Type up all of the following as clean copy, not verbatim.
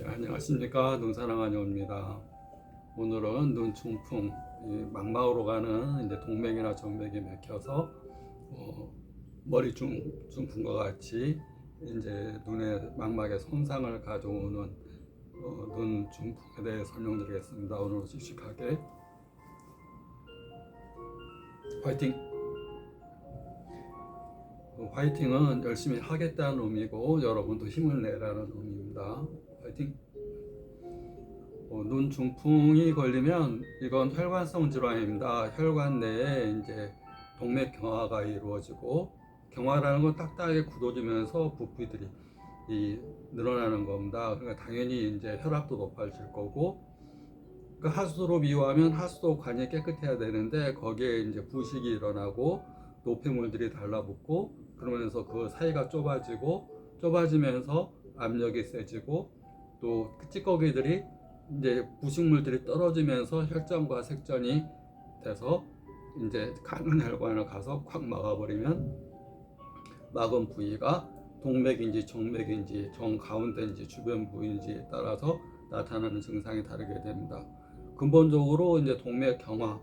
안녕하십니까. 눈사랑한의원입니다. 오늘은 눈중풍, 망막으로 가는 이제 동맥이나 정맥이 막혀서 머리 중풍과 같이 이제 눈의 망막에 손상을 가져오는 눈중풍에 대해 설명드리겠습니다. 오늘 씩씩하게 화이팅! 화이팅은 열심히 하겠다는 의미고 여러분도 힘을 내라는 의미입니다. 화이팅! 눈 중풍이 걸리면 이건 혈관성 질환입니다. 혈관 내에 이제 동맥 경화가 이루어지고, 경화라는 건 딱딱하게 굳어지면서 부피들이 늘어나는 겁니다. 그러니까 당연히 이제 혈압도 높아질 거고, 그 하수도로 비유하면 하수도 관이 깨끗해야 되는데 거기에 이제 부식이 일어나고 노폐물들이 달라붙고, 그러면서 그 사이가 좁아지면서 압력이 세지고, 또 찌꺼기들이 이제 부식물들이 떨어지면서 혈전과 색전이 돼서 이제 가는 혈관을 가서 콱 막아버리면 막은 부위가 동맥인지 정맥인지 정가운데인지 주변 부위인지에 따라서 나타나는 증상이 다르게 됩니다. 근본적으로 이제 동맥 경화,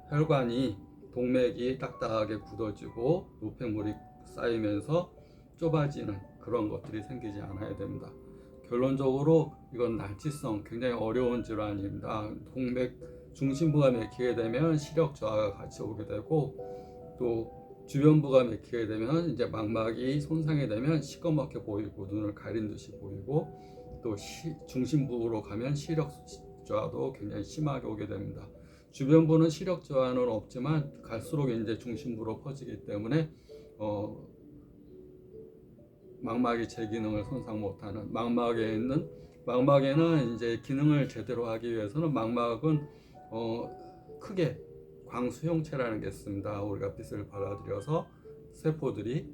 혈관이 동맥이 딱딱하게 굳어지고 노폐물이 쌓이면서 좁아지는 그런 것들이 생기지 않아야 됩니다. 결론적으로 이건 난치성, 굉장히 어려운 질환입니다. 동맥 중심부가 막히게 되면 시력 저하가 같이 오게 되고, 또 주변부가 막히게 되면 이제 망막이 손상이 되면 시꺼멓게 보이고 눈을 가린 듯이 보이고, 또 중심부로 가면 시력 저하도 굉장히 심하게 오게 됩니다. 주변부는 시력 저하는 없지만 갈수록 이제 중심부로 퍼지기 때문에 망막이 제 기능을 손상 못하는, 망막에는 이제 기능을 제대로 하기 위해서는 망막은 크게 광수용체라는 게 있습니다. 우리가 빛을 받아들여서 세포들이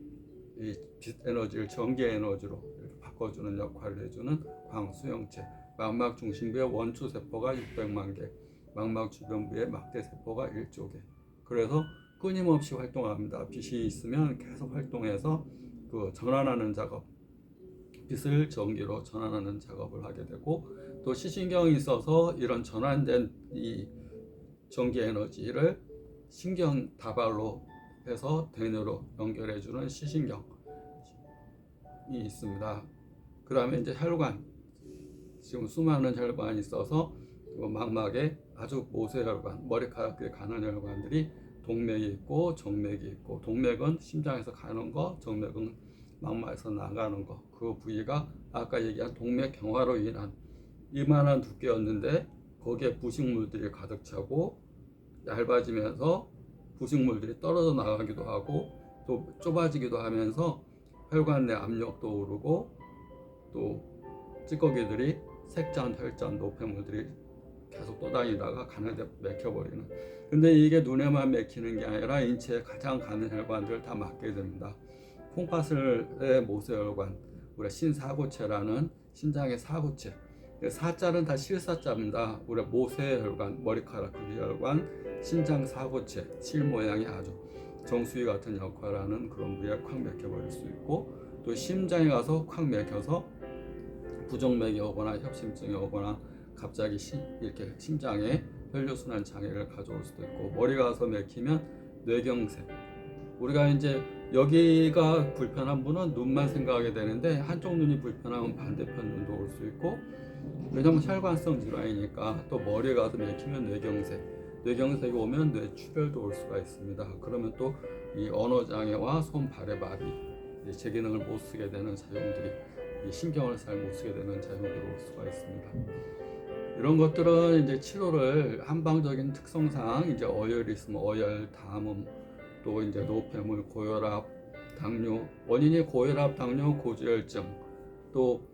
이 빛 에너지를 전기 에너지로 이렇게 바꿔주는 역할을 해주는 광수용체. 망막 중심부에 원추 세포가 600만 개, 망막 주변부에 막대 세포가 1조 개. 그래서 끊임없이 활동합니다. 빛이 있으면 계속 활동해서 그 전환하는 작업, 빛을 전기로 전환하는 작업을 하게 되고, 또 시신경이 있어서 이런 전환된 이 전기 에너지를 신경 다발로 해서 대뇌로 연결해주는 시신경이 있습니다. 그 다음에 이제 혈관, 지금 수많은 혈관이 있어서 망막에 아주 모세혈관, 머리카락에 가는 혈관들이 동맥이 있고 정맥이 있고, 동맥은 심장에서 가는 거, 정맥은 망막에서 나가는 거. 그 부위가 아까 얘기한 동맥 경화로 인한 이만한 두께였는데 거기에 부식물들이 가득 차고 얇아지면서 부식물들이 떨어져 나가기도 하고, 또 좁아지기도 하면서 혈관 내 압력도 오르고, 또 찌꺼기들이 색전, 혈전, 노폐물들이 계속 떠다니다가 가는데 막혀버리는. 근데 이게 눈에만 막히는 게 아니라 인체에 가장 가는 혈관들을 다 막게 됩니다. 콩팥의 모세혈관, 우리 신사구체라는 신장의 사구체, 사자는 다 실사자입니다. 우리 모세혈관, 머리카락 혈관, 신장 사구체, 실 모양이 아주 정수리 같은 역할을 하는 그런 부위에 콱 막혀버릴 수 있고, 또 심장에 가서 콱 막혀서 부정맥이 오거나 협심증이 오거나 갑자기 이렇게 심장에 혈류순환 장애를 가져올 수도 있고, 머리가 가서 막히면 뇌경색. 우리가 이제 여기가 불편한 분은 눈만 생각하게 되는데 한쪽 눈이 불편하면 반대편 눈도 올 수 있고, 왜냐면 혈관성 질환이니까. 또 머리가 가서 막히면 뇌경색이 오면 뇌출혈도 올 수가 있습니다. 그러면 또 이 언어장애와 손, 발의 마비, 제 기능을 못 쓰게 되는 작용들이, 이 신경을 잘 못 쓰게 되는 작용들이 올 수가 있습니다. 이런 것들은 이제 치료를 한방적인 특성상 이제 어혈이 있으면 어혈, 담음, 또 이제 노폐물, 고혈압, 당뇨, 원인이 고혈압, 당뇨, 고지혈증, 또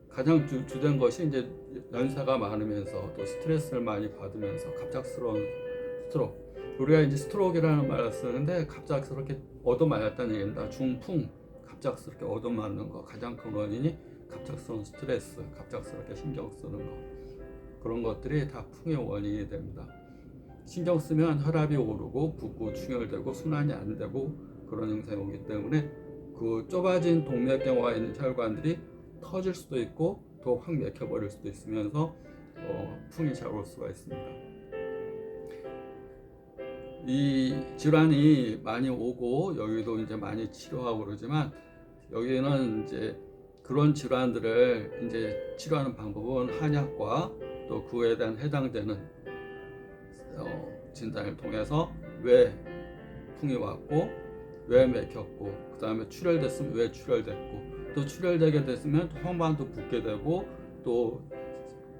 가장 주된 것이 이제 연세가 많으면서 또 스트레스를 많이 받으면서 갑작스러운 스트로크. 우리가 이제 스트로크라는 말을 쓰는데 갑작스럽게 얻어맞았다는 얘기입니다. 중풍, 갑작스럽게 얻어맞는 거, 가장 큰 원인이 갑작스러운 스트레스, 갑작스럽게 신경 쓰는 거. 그런 것들이 다 풍의 원인이 됩니다. 신경 쓰면 혈압이 오르고 붓고 충혈되고 순환이 안 되고 그런 증상이 오기 때문에 그 좁아진 동맥경화에 있는 혈관들이 터질 수도 있고, 더 확 맥혀버릴 수도 있으면서 풍이 잘 올 수가 있습니다. 이 질환이 많이 오고 여기도 이제 많이 치료하고 그러지만 여기는 이제 그런 질환들을 이제 치료하는 방법은 한약과 또 그에 대한 해당되는 진단을 통해서 왜 풍이 왔고 왜 맥혔고 그 다음에 출혈됐으면 왜 출혈됐고 또 출혈되게 됐으면 황반도 붓게 되고 또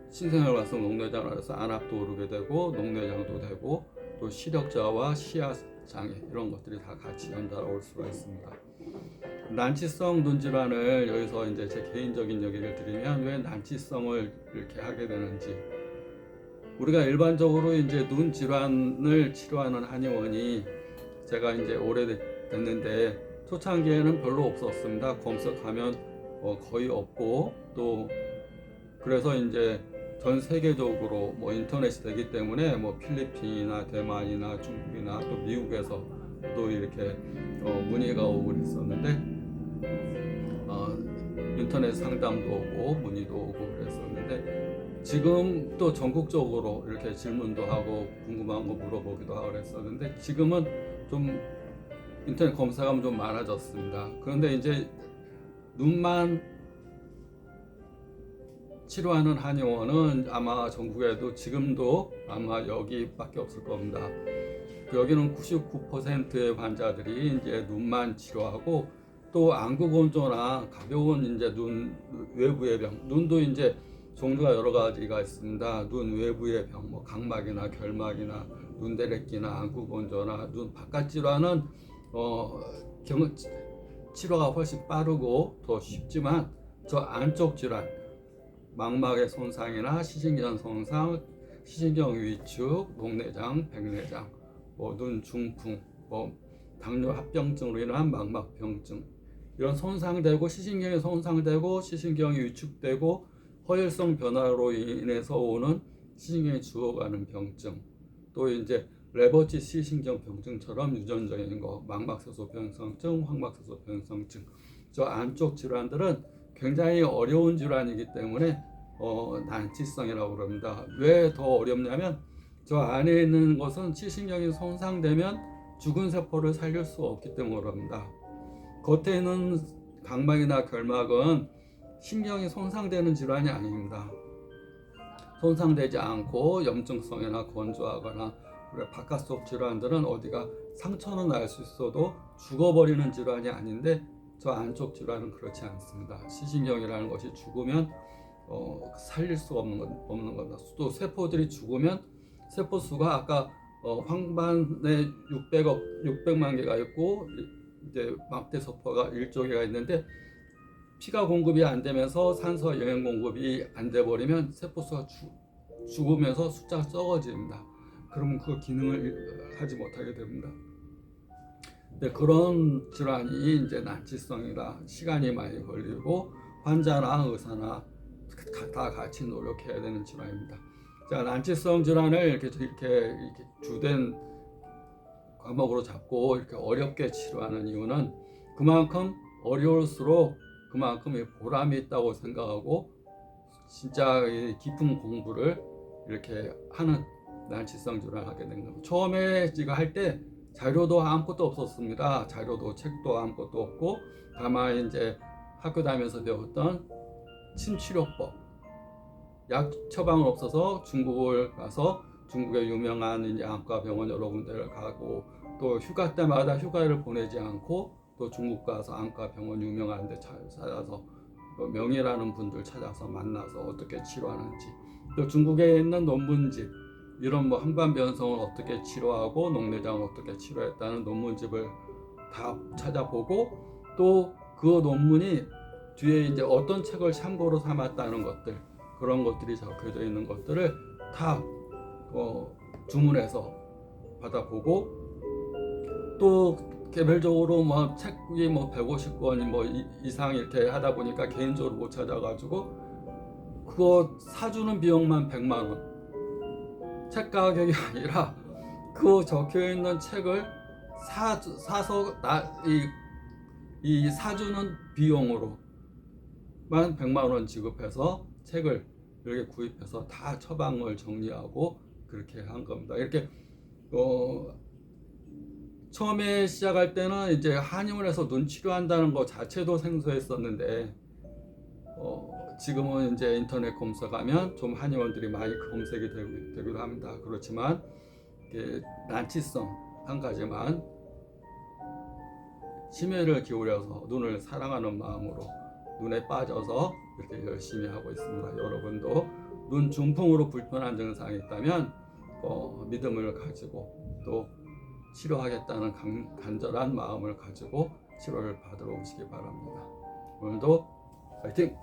신생활화성 녹내장을 알아서 안압도 오르게 되고 녹내장도 되고 또 시력저하와 시야 장애 이런 것들이 다 같이 연달아 올 수가 있습니다. 난치성 눈 질환을 여기서 이제 제 개인적인 얘기를 드리면 왜 난치성을 이렇게 하게 되는지, 우리가 일반적으로 이제 눈 질환을 치료하는 한의원이 제가 이제 오래됐는데 초창기에는 별로 없었습니다. 검색하면 거의 없고 또 그래서 이제 전 세계적으로 뭐 인터넷이 되기 때문에 뭐 필리핀이나 대만이나 중국이나 또 미국에서 또 이렇게 문의가 오고 그랬었는데 인터넷 상담도 오고 문의도 오고 그랬었는데 지금 또 전국적으로 이렇게 질문도 하고 궁금한 거 물어보기도 하고 그랬었는데 지금은 좀 인터넷 검색하면 좀 많아졌습니다. 그런데 이제 눈만 치료하는 한의원은 아마 전국에도 지금도 아마 여기밖에 없을 겁니다. 여기는 99%의 환자들이 이제 눈만 치료하고 또 안구건조나 가벼운 이제 눈 외부의 병, 눈도 이제 종류가 여러 가지가 있습니다. 눈 외부의 병, 뭐 각막이나 결막이나 눈대래끼나 안구건조나 눈 바깥 질환은 치료가 훨씬 빠르고 더 쉽지만 저 안쪽 질환, 망막의 손상이나 시신경 손상, 시신경 위축, 녹내장, 백내장, 뭐 눈 중풍, 뭐 당뇨 합병증으로 인한 망막병증 이런 손상되고 시신경이 손상되고 시신경이 위축되고 허혈성 변화로 인해서 오는 시신경이 죽어가는 병증, 또 이제 레버지 시신경 병증처럼 유전적인 거, 망막세소 변성증, 황막세소 변성증, 저 안쪽 질환들은 굉장히 어려운 질환이기 때문에 난치성이라고 그럽니다. 왜 더 어렵냐면 저 안에 있는 것은 시신경이 손상되면 죽은 세포를 살릴 수 없기 때문에 그럽니다. 겉에 있는 각막이나 결막은 신경이 손상되는 질환이 아닙니다. 손상되지 않고 염증성이나 건조하거나 바깥속 질환들은 어디가 상처는 날 수 있어도 죽어버리는 질환이 아닌데 저 안쪽 질환은 그렇지 않습니다. 시신경이라는 것이 죽으면 살릴 수 없는 겁니다. 또 세포들이 죽으면 세포 수가 아까 황반에 600만 개가 있고 이제 막대세포가 1조 개가 있는데 피가 공급이 안 되면서 산소 영양 공급이 안 돼 버리면 세포 수가 죽으면서 숫자가 적어집니다. 그러면 그 기능을 하지 못하게 됩니다. 네, 그런 질환이 이제 난치성이라 시간이 많이 걸리고 환자나 의사나 다 같이 노력해야 되는 질환입니다. 자, 난치성 질환을 이렇게 주된 과목으로 잡고 이렇게 어렵게 치료하는 이유는 그만큼 어려울수록 그만큼 보람이 있다고 생각하고 진짜 깊은 공부를 이렇게 하는 난치성 질환을 하게 된 겁니다. 처음에 제가 할 때 자료도 아무것도 없었습니다. 자료도 책도 아무것도 없고 다만 이제 학교 다니면서 배웠던 침치료법, 약 처방은 없어서 중국을 가서 중국의 유명한 이제 안과 병원 여러 군데를 가고 또 휴가 때마다 휴가를 보내지 않고 또 중국 가서 안과 병원 유명한 데 찾아서 명의라는 분들 찾아서 만나서 어떻게 치료하는지, 또 중국에 있는 논문집 이런 뭐 황반변성을 어떻게 치료하고 녹내장을 어떻게 치료했다는 논문집을 다 찾아보고 또 그 논문이 뒤에 이제 어떤 책을 참고로 삼았다는 것들, 그런 것들이 적혀져 있는 것들을 다 주문해서 받아보고 또 개별적으로 뭐 책이 뭐 150권이 뭐 이상 이렇게 하다 보니까 개인적으로 못 찾아가지고 그거 사주는 비용만 100만 원, 책 가격이 아니라 그 적혀 있는 책을 사서 이 사주는 비용으로만 100만 원 지급해서 책을 이렇게 구입해서 다 처방을 정리하고 그렇게 한 겁니다. 이렇게 처음에 시작할 때는 이제 한의원에서 눈 치료한다는 것 자체도 생소했었는데 지금은 이제 인터넷 검색하면 좀 한의원들이 많이 검색이 되기도 합니다. 그렇지만 난치성 한 가지만 심혈을 기울여서 눈을 사랑하는 마음으로 눈에 빠져서 이렇게 열심히 하고 있습니다. 여러분도 눈 중풍으로 불편한 증상이 있다면 믿음을 가지고 또 치료하겠다는 간절한 마음을 가지고 치료를 받으러 오시기 바랍니다. 오늘도 파이팅!